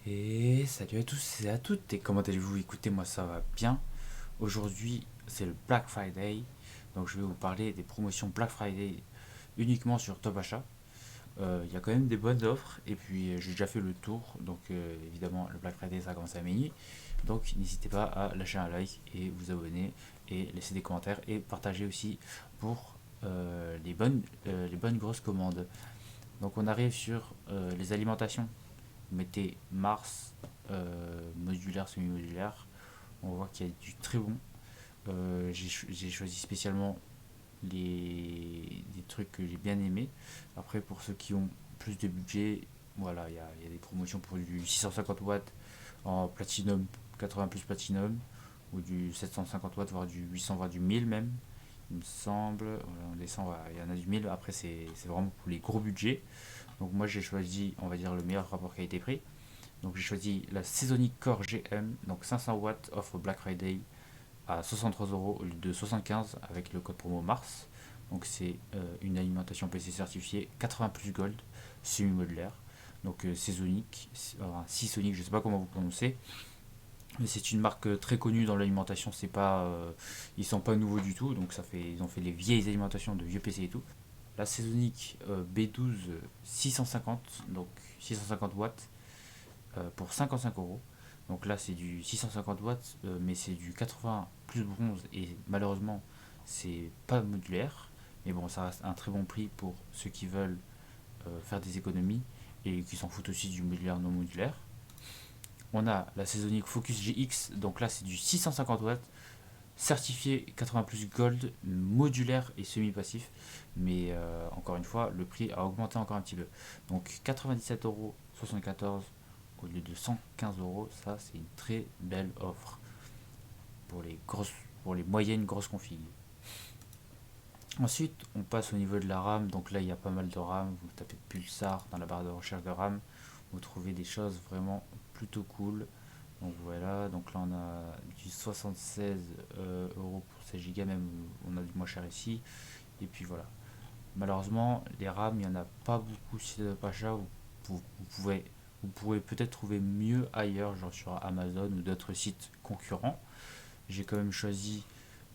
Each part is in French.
Et salut à tous et à toutes, et comment allez-vous? Écoutez, moi ça va bien. Aujourd'hui c'est le Black Friday, donc je vais vous parler des promotions Black Friday uniquement sur Top Achat. Il y a quand même des bonnes offres, et puis j'ai déjà fait le tour, donc évidemment le Black Friday ça commence à minuit. Donc n'hésitez pas à lâcher un like et vous abonner, et laisser des commentaires, et partager aussi pour les bonnes grosses commandes. Donc on arrive sur les alimentations. Vous mettez Mars, modulaire, semi-modulaire. On voit qu'il y a du très bon. J'ai choisi spécialement des trucs que j'ai bien aimés. Après, pour ceux qui ont plus de budget, voilà, il y a des promotions pour du 650 watts en platinum, 80 plus platinum, ou du 750 watts, voire du 800, voire du 1000 même. Il me semble, voilà, on descend, voilà, il y en a du 1000. Après, c'est vraiment pour les gros budgets. Donc, moi, j'ai choisi, on va dire, le meilleur rapport qualité-prix. Donc j'ai choisi la Seasonic Core GM, donc 500 watts offre Black Friday à 63 euros au lieu de 75 avec le code promo Mars. Donc c'est une alimentation PC certifiée 80 plus Gold, semi-modulaire. Donc Seasonic, Seasonic, je sais pas comment vous prononcez, mais c'est une marque très connue dans l'alimentation. C'est pas, ils sont pas nouveaux du tout, donc ça fait, ils ont fait les vieilles alimentations de vieux PC et tout. La Seasonic B12 650, donc 650 watts, pour 55 euros. Donc là, c'est du 650 watts, mais c'est du 80 plus bronze, et malheureusement, c'est pas modulaire. Mais bon, ça reste un très bon prix pour ceux qui veulent faire des économies et qui s'en foutent aussi du modulaire non modulaire. On a la Seasonic Focus GX, donc là, c'est du 650 watts, certifié 80 plus Gold, modulaire et semi-passif. Mais encore une fois, le prix a augmenté encore un petit peu. Donc 97,74 € au lieu de 115 euros. Ça, c'est une très belle offre pour les grosses, pour les moyennes grosses configs. Ensuite, on passe au niveau de la RAM. Donc là, il y a pas mal de RAM. Vous tapez Pulsar dans la barre de recherche de RAM. Vous trouvez des choses vraiment plutôt cool. Donc voilà, donc là on a du 76 euros pour 16 Go, même on a du moins cher ici. Et puis voilà. Malheureusement, les RAM, il n'y en a pas beaucoup sur le Pacha. Vous pourrez peut-être trouver mieux ailleurs, genre sur Amazon ou d'autres sites concurrents. J'ai quand même choisi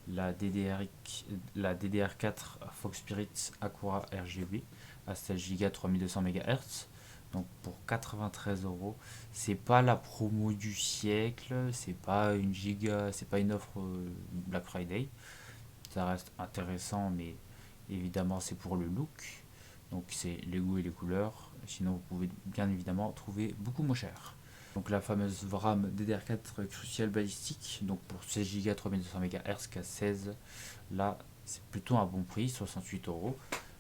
la DDR4 Fox Spirit Acura RGB à 16 Go 3200 MHz. Donc pour 93 euros, c'est pas la promo du siècle, c'est pas une giga, c'est pas une offre Black Friday. Ça reste intéressant, mais évidemment c'est pour le look. Donc c'est les goûts et les couleurs. Sinon vous pouvez bien évidemment trouver beaucoup moins cher. Donc la fameuse RAM DDR4 Crucial Ballistique, donc pour 16 Go 3200 MHz qu'à 16, là c'est plutôt un bon prix, 68 euros.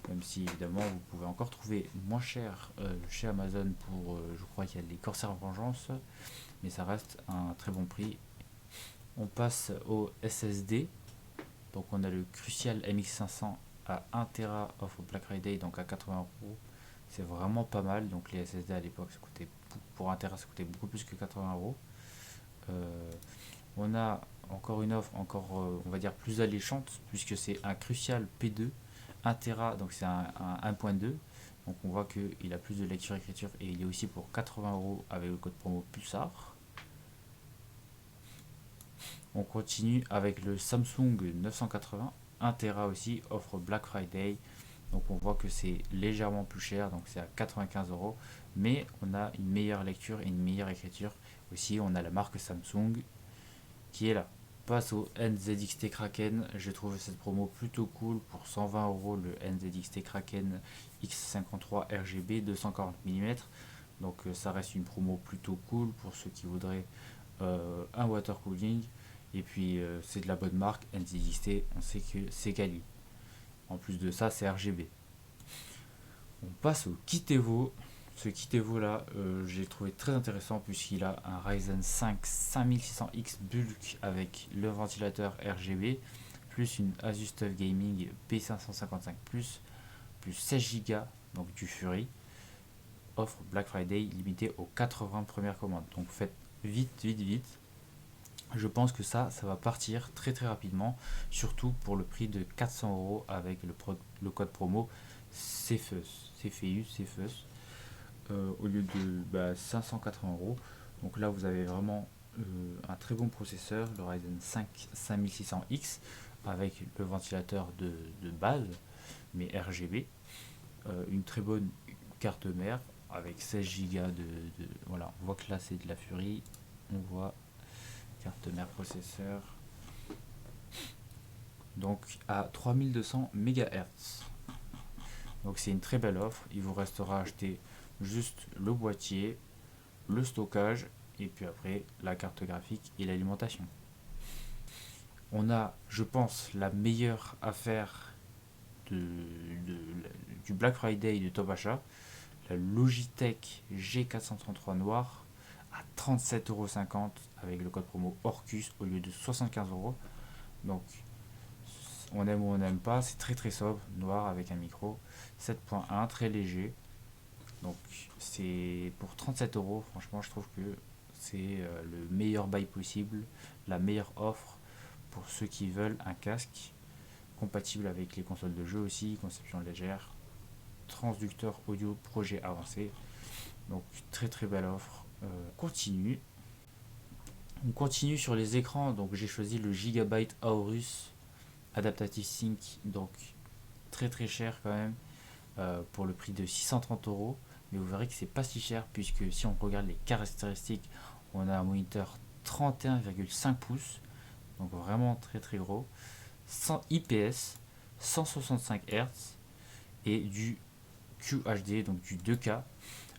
Même si évidemment vous pouvez encore trouver moins cher chez Amazon pour, je crois qu'il y a les Corsair Vengeance, mais ça reste un très bon prix. On passe au SSD, donc on a le Crucial MX500 à 1 Tera off Black Friday, donc à 80 euros. C'est vraiment pas mal. Donc les SSD à l'époque, ça coûtait, pour 1 Tera, ça coûtait beaucoup plus que 80 euros. Euh, on a encore une offre, encore on va dire plus alléchante, puisque c'est un Crucial P2 1 Tera, donc c'est un 1.2. Donc on voit qu'il a plus de lecture-écriture, et il est aussi pour 80 euros avec le code promo Pulsar. On continue avec le Samsung 980, 1 Tera aussi, offre Black Friday. Donc on voit que c'est légèrement plus cher, donc c'est à 95 euros. Mais on a une meilleure lecture et une meilleure écriture. Aussi, on a la marque Samsung qui est là. Passe au NZXT Kraken. Je trouve cette promo plutôt cool. Pour 120 euros, le NZXT Kraken X53 RGB 240 mm. Donc ça reste une promo plutôt cool pour ceux qui voudraient un water cooling. Et puis c'est de la bonne marque, NZXT, on sait que c'est quali. En plus de ça, c'est RGB. On passe au kit Evo. Ce kit Evo là, j'ai trouvé très intéressant puisqu'il a un Ryzen 5 5600X bulk avec le ventilateur RGB, plus une Asus TUF Gaming P555+, plus 16 Go, donc du Fury. Offre Black Friday limitée aux 80 premières commandes. Donc faites vite, vite, vite. Je pense que ça va partir très très rapidement, surtout pour le prix de 400 euros avec le code promo CFEUS. CFEUS, CFEUS. au lieu de 580 €. Donc là, vous avez vraiment un très bon processeur, le Ryzen 5 5600X, avec le ventilateur de base, mais RGB, une très bonne carte mère avec 16 Go voilà, on voit que là c'est de la Fury, on voit carte mère processeur, donc à 3200 MHz. Donc c'est une très belle offre. Il vous restera à acheter juste le boîtier, le stockage et puis après la carte graphique et l'alimentation. On a, je pense, la meilleure affaire de, de- du Black Friday de Top Achat, la Logitech G433 noir à 37,50 € avec le code promo Orcus au lieu de 75 €. Donc on aime ou on n'aime pas, c'est très très sobre, noir avec un micro 7.1 très léger. Donc c'est pour 37 €, franchement je trouve que c'est le meilleur buy possible, la meilleure offre pour ceux qui veulent un casque compatible avec les consoles de jeu aussi, conception légère, transducteur audio projet avancé. Donc très très belle offre. Continue. On continue sur les écrans, donc j'ai choisi le Gigabyte Aorus Adaptative Sync, donc très très cher quand même, pour le prix de 630 €. Mais vous verrez que c'est pas si cher puisque si on regarde les caractéristiques, on a un moniteur 31,5 pouces, donc vraiment très très gros, 100 IPS, 165 Hz et du QHD, donc du 2K.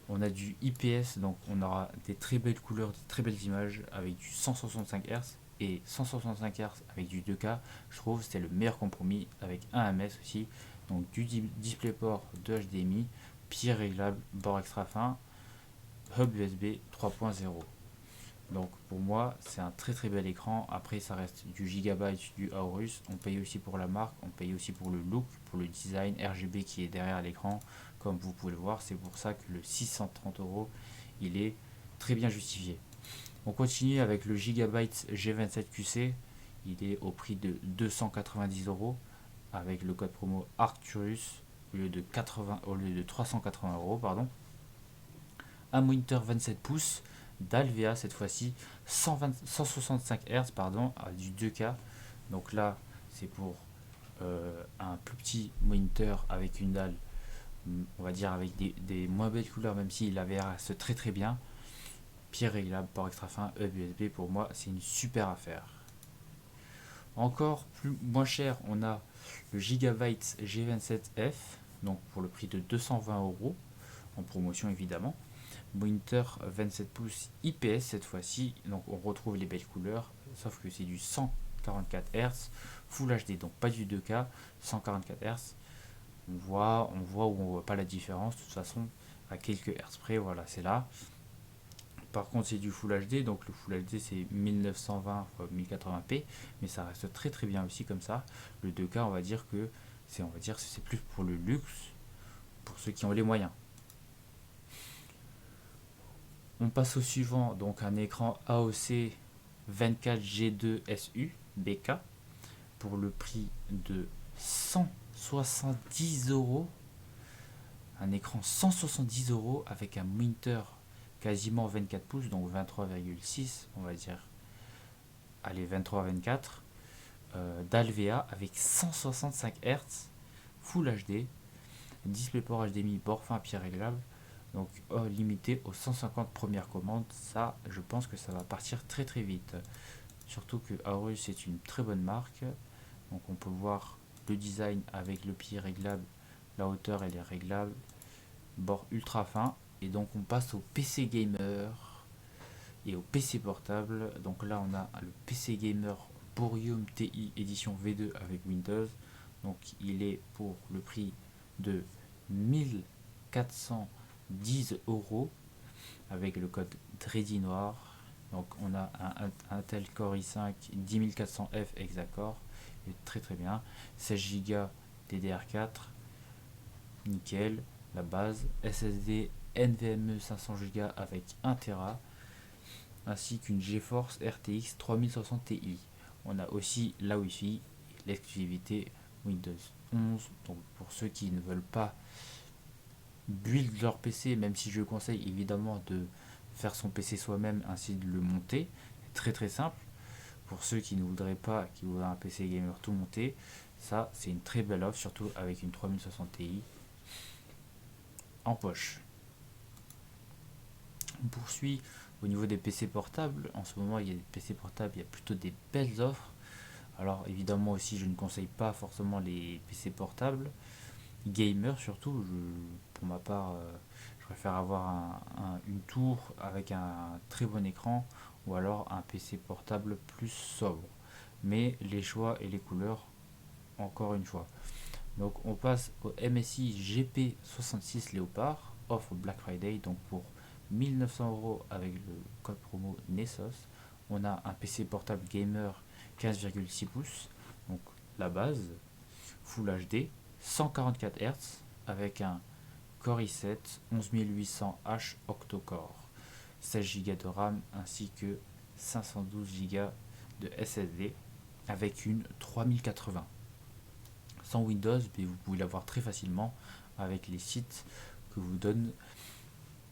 On a du IPS, donc on aura des très belles couleurs, des très belles images avec du 165 Hz et 165 Hz avec du 2K. Je trouve que c'était le meilleur compromis avec un ms aussi. Donc du DisplayPort de HDMI, pied réglable, bord extra fin, hub USB 3.0. Donc pour moi, c'est un très très bel écran. Après, ça reste du Gigabyte, du Aorus. On paye aussi pour la marque, on paye aussi pour le look, pour le design RGB qui est derrière l'écran. Comme vous pouvez le voir, c'est pour ça que le 630 €, il est très bien justifié. On continue avec le Gigabyte G27QC. Il est au prix de 290 € avec le code promo Arcturus au lieu de 380 €, pardon. Un moniteur 27 pouces d'Alvea cette fois-ci, 165 Hz pardon, à du 2K. Donc là, c'est pour un plus petit moniteur avec une dalle, on va dire avec des moins belles couleurs, même si la VR reste très très bien. Pied réglable, port extra fin, hub USB, pour moi c'est une super affaire. Encore plus moins cher, on a le Gigabyte G27F, donc pour le prix de 220 €, en promotion évidemment. Moniteur 27 pouces IPS cette fois-ci, donc on retrouve les belles couleurs, sauf que c'est du 144 Hz, Full HD, donc pas du 2K, 144 Hz. On voit ou on voit pas la différence, de toute façon, à quelques Hz près, voilà, c'est là. Par contre, c'est du Full HD, donc le Full HD c'est 1920 x 1080p, mais ça reste très très bien aussi comme ça. Le 2K, c'est plus pour le luxe, pour ceux qui ont les moyens. On passe au suivant, donc un écran AOC 24G2SU BK pour le prix de 170 €. Un écran 170 € avec un moniteur quasiment 24 pouces, donc 23,6, on va dire, allez, 23-24, d'Alvea avec 165 Hz, Full HD, DisplayPort HDMI, bord fin, pied réglable. Donc limité aux 150 premières commandes, ça je pense que ça va partir très très vite. Surtout que Aorus est une très bonne marque. Donc on peut voir le design avec le pied réglable, la hauteur elle est réglable, bord ultra fin. Et donc on passe au PC gamer et au PC portable. Donc là on a le PC gamer Bourium TI édition V2 avec Windows. Donc il est pour le prix de 1410 € avec le code Dreddy Noir. Donc on a un Intel Core i5 10400F Hexacore, il est très très bien. 16 Go DDR4, nickel, la base. SSD NVMe 500 Go avec 1 Tera, ainsi qu'une GeForce RTX 3060 Ti. On a aussi la Wi-Fi, l'exclusivité Windows 11. Donc pour ceux qui ne veulent pas build leur PC, même si je conseille évidemment de faire son PC soi-même ainsi de le monter. C'est très très simple. Pour ceux qui ne voudraient pas, qui voudraient un PC gamer tout monté, ça c'est une très belle offre, surtout avec une 3060 Ti en poche. On poursuit au niveau des PC portables. En ce moment, il y a des PC portables, il y a plutôt des belles offres. Alors évidemment aussi, je ne conseille pas forcément les PC portables. Gamer surtout, pour ma part, je préfère avoir une tour avec un très bon écran ou alors un PC portable plus sobre. Mais les choix et les couleurs, encore une fois. Donc on passe au MSI GP66 Léopard, offre Black Friday, donc pour 1900 € avec le code promo Nessos. On a un PC portable gamer 15,6 pouces, donc la base, Full HD, 144 Hz avec un Core i7 11800H octo-core, 16 Go de RAM ainsi que 512 Go de SSD avec une 3080. Sans Windows, mais vous pouvez l'avoir très facilement avec les sites que vous donnent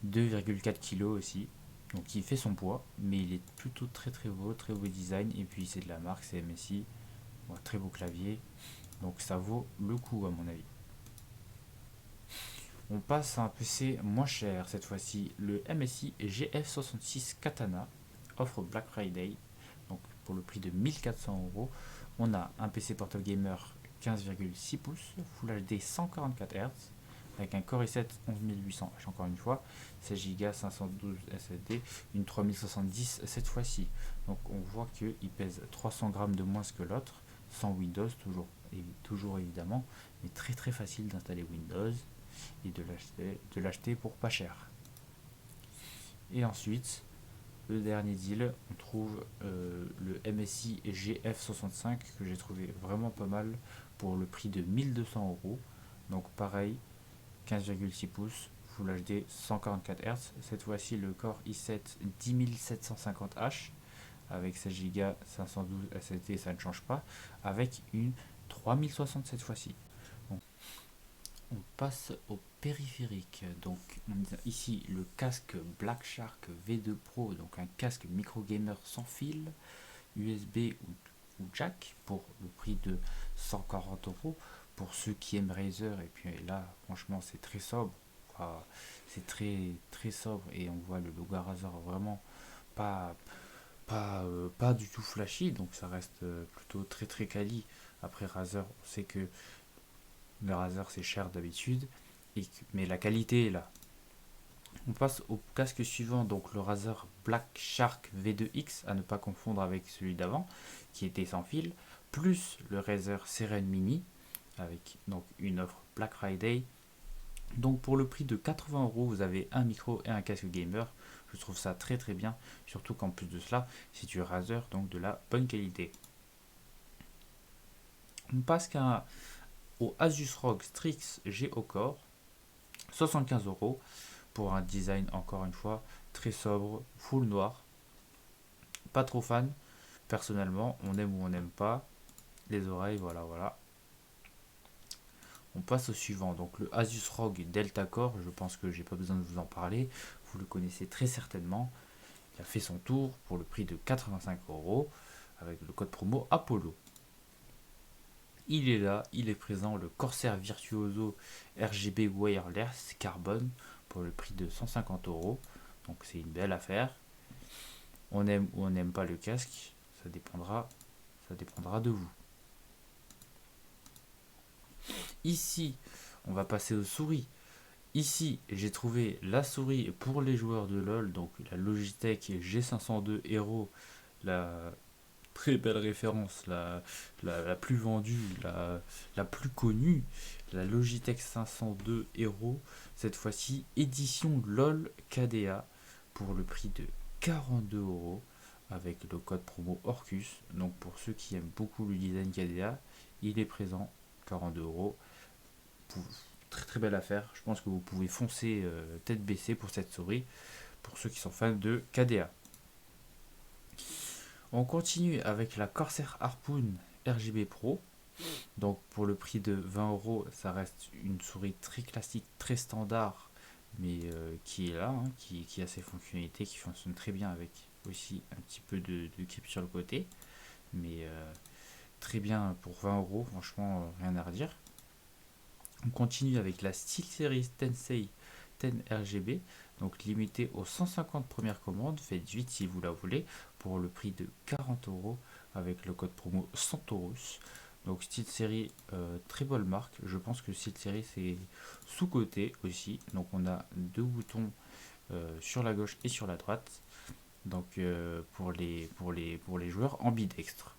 2,4 kg aussi. Donc il fait son poids, mais il est plutôt très beau design. Et puis c'est de la marque, c'est MSI. Bon, très beau clavier. Donc ça vaut le coup à mon avis. On passe à un PC moins cher cette fois-ci, le MSI GF66 Katana, offre Black Friday, donc pour le prix de 1400 €. On a un PC portable gamer 15,6 pouces, Full HD 144 Hz, avec un Core i7 11800H encore une fois, 16 Go, 512 SSD, une 3070 cette fois-ci. Donc on voit qu'il pèse 300 grammes de moins que l'autre, sans Windows toujours évidemment, mais très facile d'installer Windows et de l'acheter pour pas cher. Et ensuite, le dernier deal, on trouve le MSI GF65 que j'ai trouvé vraiment pas mal pour le prix de 1200 €. Donc pareil, 15,6 pouces, Full HD 144 Hz. Cette fois-ci, le Core i7 10750H avec 16 Go, 512 SSD, ça ne change pas, avec une 3060 cette fois-ci. Bon, on passe au périphérique. Donc on a ici le casque Black Shark V2 Pro, donc un casque micro gamer sans fil, USB ou jack pour le prix de 140 € pour ceux qui aiment Razer. Et puis là, franchement, c'est très sobre. Enfin, c'est très sobre et on voit le logo Razer vraiment pas pas du tout flashy, donc ça reste plutôt très quali. Après Razer, on sait que le Razer c'est cher d'habitude, mais la qualité est là. On passe au casque suivant, donc le Razer Black Shark V2X, à ne pas confondre avec celui d'avant, qui était sans fil, plus le Razer Seren Mini, avec donc une offre Black Friday. Donc pour le prix de 80 €, vous avez un micro et un casque gamer. Je trouve ça très bien, surtout qu'en plus de cela, c'est du Razer, donc de la bonne qualité. On passe au Asus ROG Strix Go Core, 75 € pour un design encore une fois très sobre, full noir. Pas trop fan, personnellement, on aime ou on n'aime pas. Les oreilles, voilà. On passe au suivant, donc le Asus ROG Delta Core, je pense que j'ai pas besoin de vous en parler, vous le connaissez très certainement. Il a fait son tour pour le prix de 85 € avec le code promo Apollo. Il est là, il est présent, le Corsair Virtuoso RGB Wireless Carbone pour le prix de 150 €. Donc c'est une belle affaire. On aime ou on n'aime pas le casque, ça dépendra de vous. Ici, on va passer aux souris. Ici, j'ai trouvé la souris pour les joueurs de LoL, donc la Logitech G502 Hero, la très belle référence, la plus vendue, la plus connue, la Logitech 502 Hero, cette fois-ci édition LOL KDA pour le prix de 42 € avec le code promo Orcus. Donc pour ceux qui aiment beaucoup le design KDA, il est présent, 42 €. Très belle affaire, je pense que vous pouvez foncer tête baissée pour cette souris, pour ceux qui sont fans de KDA. On continue avec la Corsair Harpoon RGB Pro. Donc pour le prix de 20 €, ça reste une souris très classique, très standard, mais qui est là, hein, qui a ses fonctionnalités, qui fonctionne très bien avec aussi un petit peu de clip sur le côté, mais très bien pour 20 euros, franchement, rien à redire. On continue avec la SteelSeries Tensei 10 RGB, donc limitée aux 150 premières commandes, faites vite si vous la voulez, pour le prix de 40 euros avec le code promo Centaurus. Donc SteelSeries, très bonne marque, je pense que SteelSeries c'est sous-coté aussi, donc on a deux boutons sur la gauche et sur la droite, donc pour les joueurs ambidextres.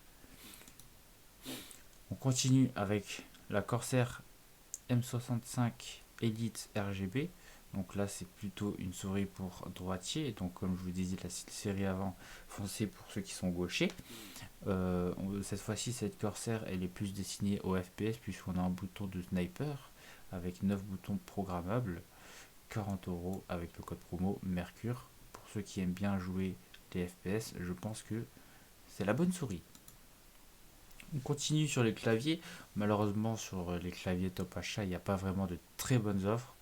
On continue avec la Corsair M65 Elite RGB. Donc là, c'est plutôt une souris pour droitier. Donc, comme je vous disais, la série avant, foncée pour ceux qui sont gauchers. Cette fois-ci, cette Corsair, elle est plus destinée au FPS, puisqu'on a un bouton de sniper avec 9 boutons programmables. 40 euros avec le code promo Mercure. Pour ceux qui aiment bien jouer les FPS, je pense que c'est la bonne souris. On continue sur les claviers. Malheureusement, sur les claviers top achat, il n'y a pas vraiment de très bonnes offres.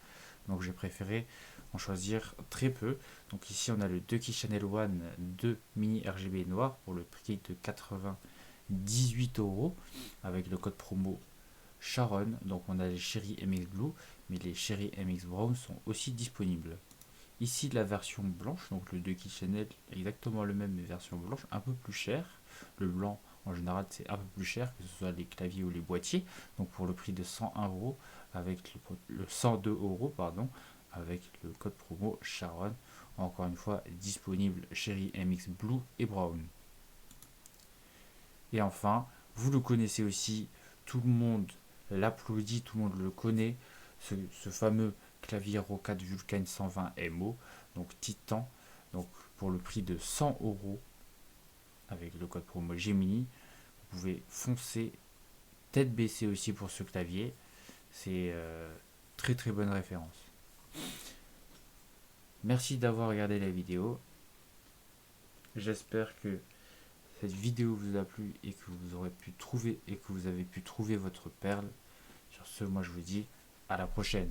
Donc j'ai préféré en choisir très peu. Donc ici, on a le Ducky Channel One 2 mini RGB noir pour le prix de 98 euros avec le code promo Sharon. Donc on a les Cherry MX Blue, mais les Cherry MX Brown sont aussi disponibles. Ici, la version blanche, donc le Ducky Channel, exactement le même, mais version blanche, un peu plus cher. Le blanc, en général, c'est un peu plus cher, que ce soit les claviers ou les boîtiers. Donc pour le prix de 101 euros, avec le 102 euros, pardon, avec le code promo Sharon. Encore une fois, disponible Cherry MX Blue et Brown. Et enfin, vous le connaissez aussi, tout le monde l'applaudit, tout le monde le connaît, ce fameux clavier Roccat Vulcan 120 MO, donc Titan, donc pour le prix de 100 euros avec le code promo Gemini. Vous pouvez foncer, tête baissée aussi pour ce clavier, c'est très très bonne référence. Merci d'avoir regardé la vidéo, j'espère que cette vidéo vous a plu et que vous aurez pu trouver et que vous avez pu trouver votre perle. Sur ce, moi je vous dis à la prochaine.